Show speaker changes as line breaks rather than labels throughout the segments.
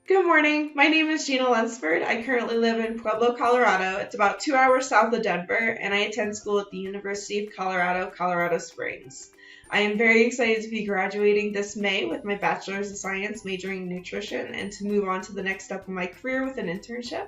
Good morning. My name is Gina Lunsford. I currently live in Pueblo, Colorado. It's about 2 hours south of Denver, and I attend school at the University of Colorado, Colorado Springs. I am very excited to be graduating this May with my Bachelor's of Science majoring in nutrition and to move on to the next step of my career with an internship.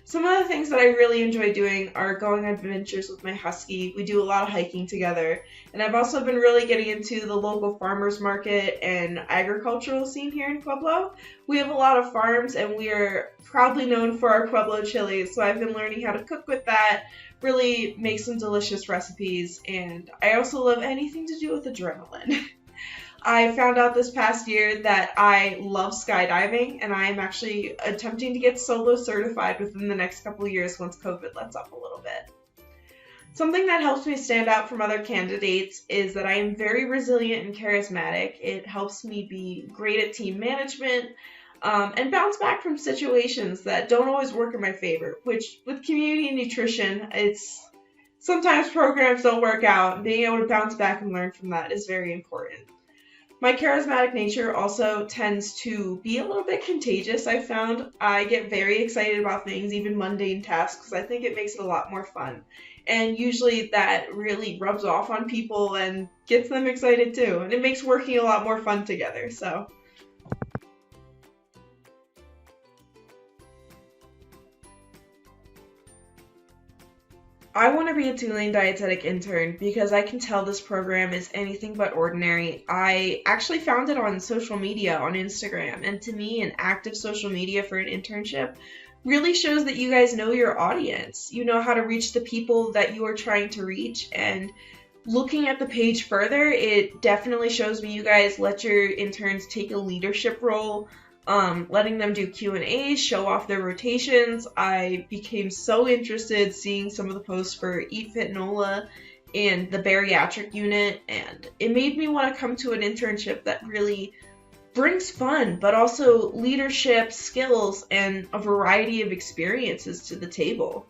Some of the things that I really enjoy doing are going on adventures with my husky. We do a lot of hiking together. And I've also been really getting into the local farmers market and agricultural scene here in Pueblo. We have a lot of farms and we are proudly known for our Pueblo chilies. So I've been learning how to cook with that, really make some delicious recipes. And I also love anything to do with adrenaline. I found out this past year that I love skydiving, and I am actually attempting to get solo certified within the next couple of years once COVID lets up a little bit. Something that helps me stand out from other candidates is that I am very resilient and charismatic. It helps me be great at team management and bounce back from situations that don't always work in my favor, which with community nutrition, it's sometimes programs don't work out, and being able to bounce back and learn from that is very important. My charismatic nature also tends to be a little bit contagious, I've found. I get very excited about things, even mundane tasks, because I think it makes it a lot more fun. And usually that really rubs off on people and gets them excited too. And it makes working a lot more fun together, so. I want to be a Tulane Dietetic intern because I can tell this program is anything but ordinary. I actually found it on social media, on Instagram, and to me, an active social media for an internship really shows that you guys know your audience. You know how to reach the people that you are trying to reach, and looking at the page further, it definitely shows me you guys let your interns take a leadership role, letting them do Q&As, show off their rotations. I became so interested seeing some of the posts for Eat Fit NOLA and the bariatric unit, and it made me want to come to an internship that really brings fun, but also leadership skills and a variety of experiences to the table.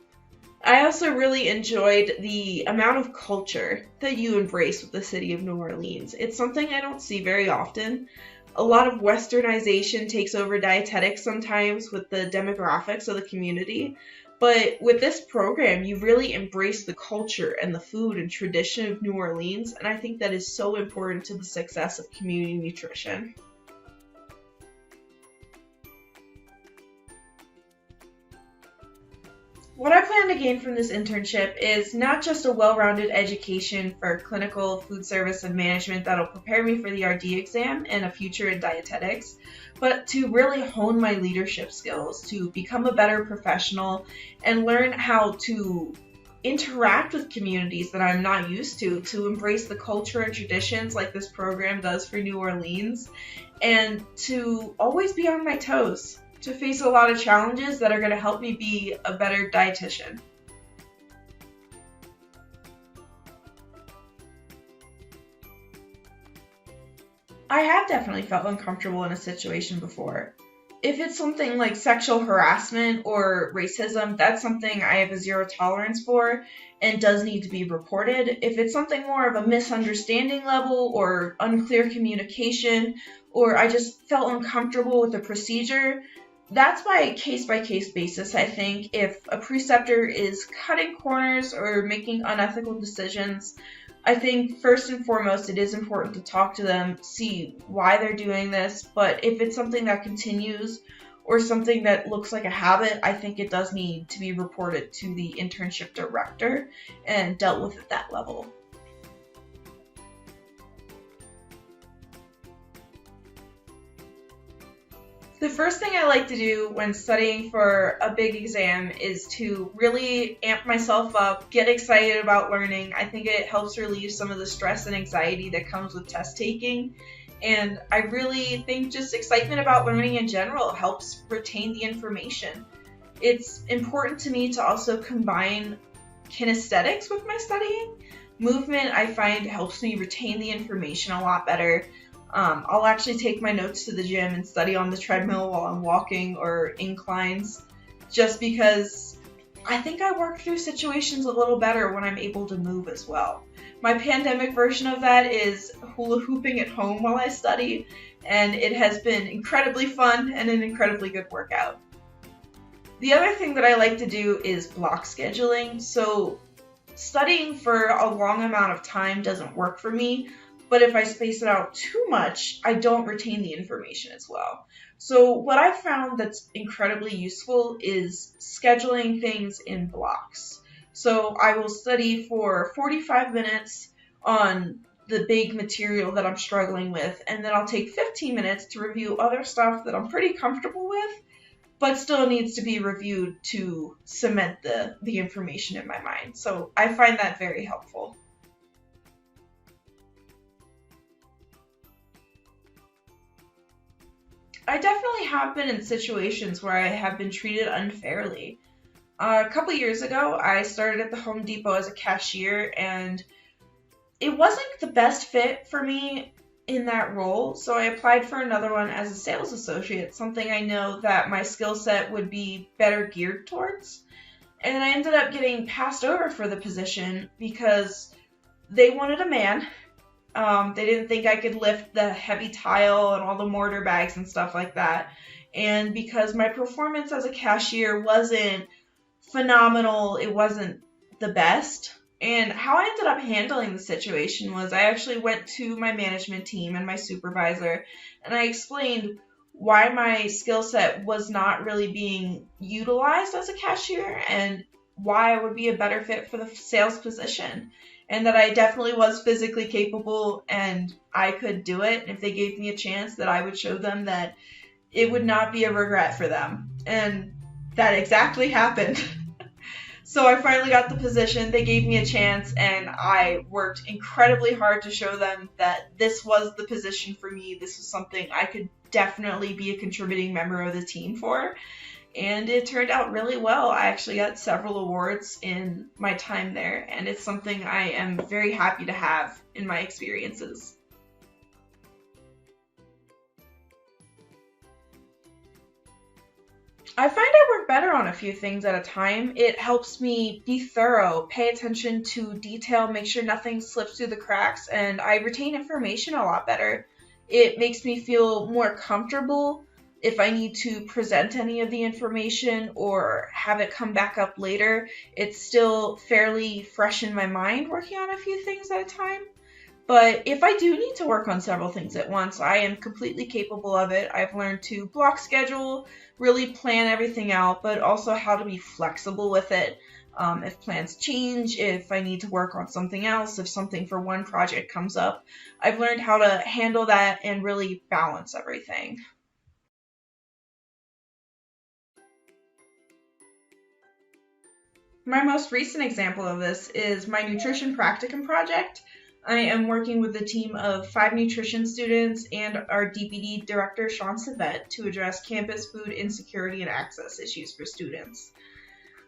I also really enjoyed the amount of culture that you embrace with the city of New Orleans. It's something I don't see very often. A lot of westernization takes over dietetics sometimes with the demographics of the community, but with this program, you really embrace the culture and the food and tradition of New Orleans, and I think that is so important to the success of community nutrition. What I plan to gain from this internship is not just a well-rounded education for clinical food service and management that'll prepare me for the RD exam and a future in dietetics, but to really hone my leadership skills, to become a better professional and learn how to interact with communities that I'm not used to embrace the culture and traditions like this program does for New Orleans, and to always be on my toes, to face a lot of challenges that are going to help me be a better dietitian. I have definitely felt uncomfortable in a situation before. If it's something like sexual harassment or racism, that's something I have a zero tolerance for and does need to be reported. If it's something more of a misunderstanding level or unclear communication, or I just felt uncomfortable with the procedure, that's by a case-by-case basis, I think. If a preceptor is cutting corners or making unethical decisions, I think first and foremost it is important to talk to them, see why they're doing this, but if it's something that continues or something that looks like a habit, I think it does need to be reported to the internship director and dealt with at that level. The first thing I like to do when studying for a big exam is to really amp myself up, get excited about learning. I think it helps relieve some of the stress and anxiety that comes with test taking. And I really think just excitement about learning in general helps retain the information. It's important to me to also combine kinesthetics with my studying. Movement, I find, helps me retain the information a lot better. I'll actually take my notes to the gym and study on the treadmill while I'm walking or inclines, just because I think I work through situations a little better when I'm able to move as well. My pandemic version of that is hula hooping at home while I study, and it has been incredibly fun and an incredibly good workout. The other thing that I like to do is block scheduling. So studying for a long amount of time doesn't work for me, but if I space it out too much, I don't retain the information as well. So what I've found that's incredibly useful is scheduling things in blocks. So I will study for 45 minutes on the big material that I'm struggling with, and then I'll take 15 minutes to review other stuff that I'm pretty comfortable with, but still needs to be reviewed to cement the information in my mind. So I find that very helpful. I definitely have been in situations where I have been treated unfairly. A couple years ago, I started at the Home Depot as a cashier, and it wasn't the best fit for me in that role, so I applied for another one as a sales associate, something I know that my skill set would be better geared towards. And I ended up getting passed over for the position because they wanted a man. They didn't think I could lift the heavy tile and all the mortar bags and stuff like that. And because my performance as a cashier wasn't phenomenal, it wasn't the best. And how I ended up handling the situation was I actually went to my management team and my supervisor, and I explained why my skill set was not really being utilized as a cashier and why I would be a better fit for the sales position, and that I definitely was physically capable and I could do it. If they gave me a chance, that I would show them that it would not be a regret for them. And that exactly happened. So I finally got the position, they gave me a chance, and I worked incredibly hard to show them that this was the position for me. This was something I could definitely be a contributing member of the team for. And it turned out really well. I actually got several awards in my time there, and it's something I am very happy to have in my experiences. I find I work better on a few things at a time. It helps me be thorough, pay attention to detail, make sure nothing slips through the cracks, and I retain information a lot better. It makes me feel more comfortable if I need to present any of the information or have it come back up later. It's still fairly fresh in my mind working on a few things at a time. But if I do need to work on several things at once, I am completely capable of it. I've learned to block schedule, really plan everything out, but also how to be flexible with it. If plans change, if I need to work on something else, if something for one project comes up, I've learned how to handle that and really balance everything. My most recent example of this is my nutrition practicum project. I am working with a team of 5 nutrition students and our DPD director, Sean Savet, to address campus food insecurity and access issues for students.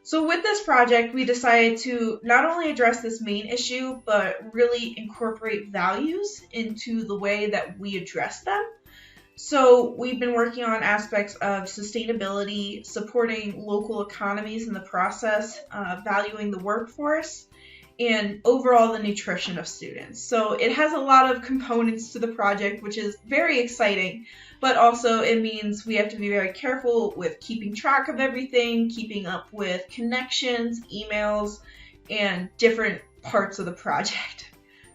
So with this project, we decided to not only address this main issue, but really incorporate values into the way that we address them. So we've been working on aspects of sustainability, supporting local economies in the process, valuing the workforce, and overall the nutrition of students. So it has a lot of components to the project, which is very exciting, but also it means we have to be very careful with keeping track of everything, keeping up with connections, emails, and different parts of the project.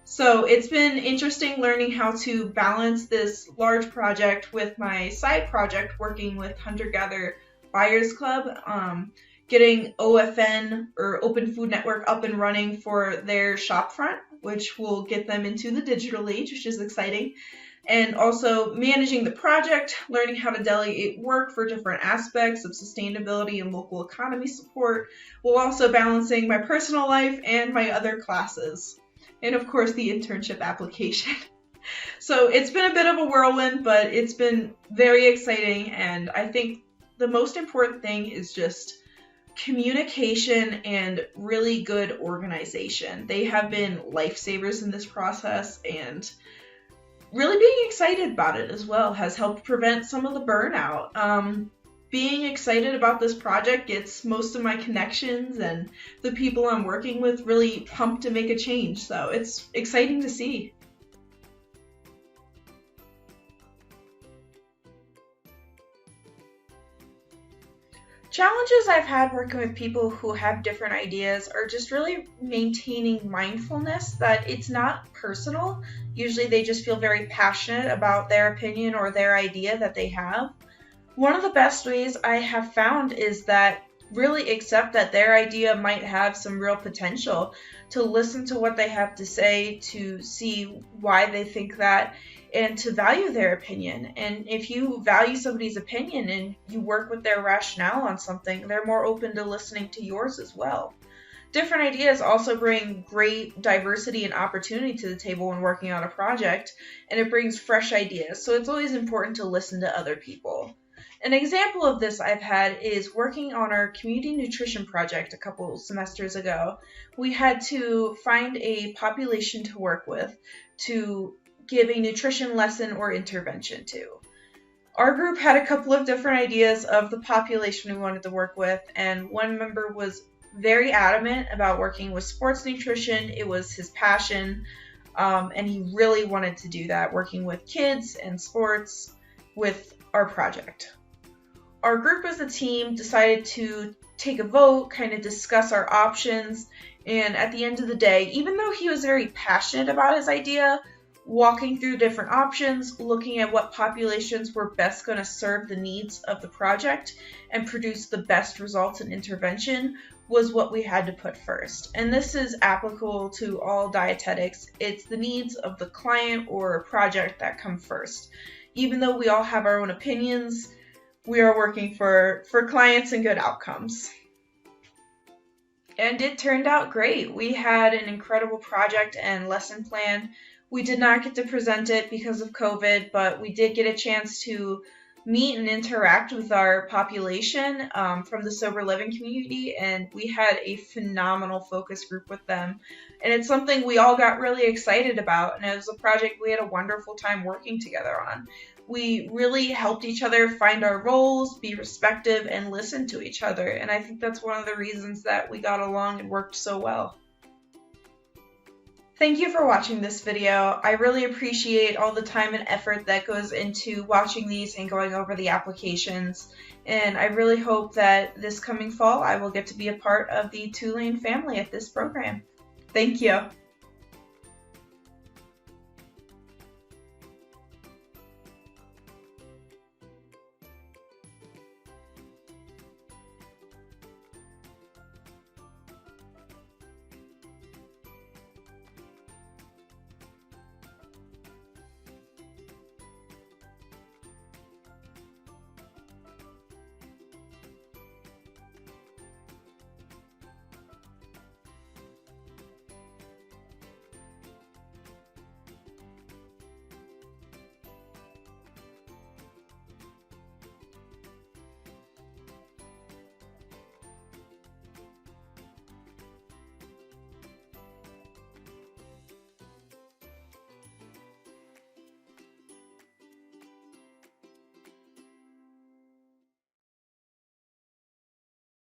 So it's been interesting learning how to balance this large project with my side project working with Hunter-Gatherer Buyers Club, getting OFN or Open Food Network up and running for their shopfront, which will get them into the digital age, which is exciting. And also managing the project, learning how to delegate work for different aspects of sustainability and local economy support, while also balancing my personal life and my other classes. And of course, the internship application. So it's been a bit of a whirlwind, but it's been very exciting. And I think the most important thing is just communication and really good organization. They have been lifesavers in this process, and really being excited about it as well has helped prevent some of the burnout. being excited about this project gets most of my connections and the people I'm working with really pumped to make a change, so it's exciting to see. Challenges I've had working with people who have different ideas are just really maintaining mindfulness that it's not personal. Usually they just feel very passionate about their opinion or their idea that they have. One of the best ways I have found is that really accept that their idea might have some real potential, to listen to what they have to say, to see why they think that, and to value their opinion. And if you value somebody's opinion and you work with their rationale on something, they're more open to listening to yours as well. Different ideas also bring great diversity and opportunity to the table when working on a project, and it brings fresh ideas, so it's always important to listen to other people. An example of this I've had is working on our community nutrition project a couple semesters ago. We had to find a population to work with to give a nutrition lesson or intervention to. Our group had a couple of different ideas of the population we wanted to work with, and one member was very adamant about working with sports nutrition. It was his passion, and he really wanted to do that, working with kids and sports with our project. Our group as a team decided to take a vote, kind of discuss our options, and at the end of the day, even though he was very passionate about his idea, walking through different options, looking at what populations were best going to serve the needs of the project and produce the best results in intervention was what we had to put first. And this is applicable to all dietetics. It's the needs of the client or project that come first. Even though we all have our own opinions, we are working for clients and good outcomes. And it turned out great. We had an incredible project and lesson plan. We did not get to present it because of COVID, but we did get a chance to meet and interact with our population from the sober living community, and we had a phenomenal focus group with them. And it's something we all got really excited about, and it was a project we had a wonderful time working together on. We really helped each other find our roles, be respectful, and listen to each other, and I think that's one of the reasons that we got along and worked so well. Thank you for watching this video. I really appreciate all the time and effort that goes into watching these and going over the applications, and I really hope that this coming fall I will get to be a part of the Tulane family at this program. Thank you.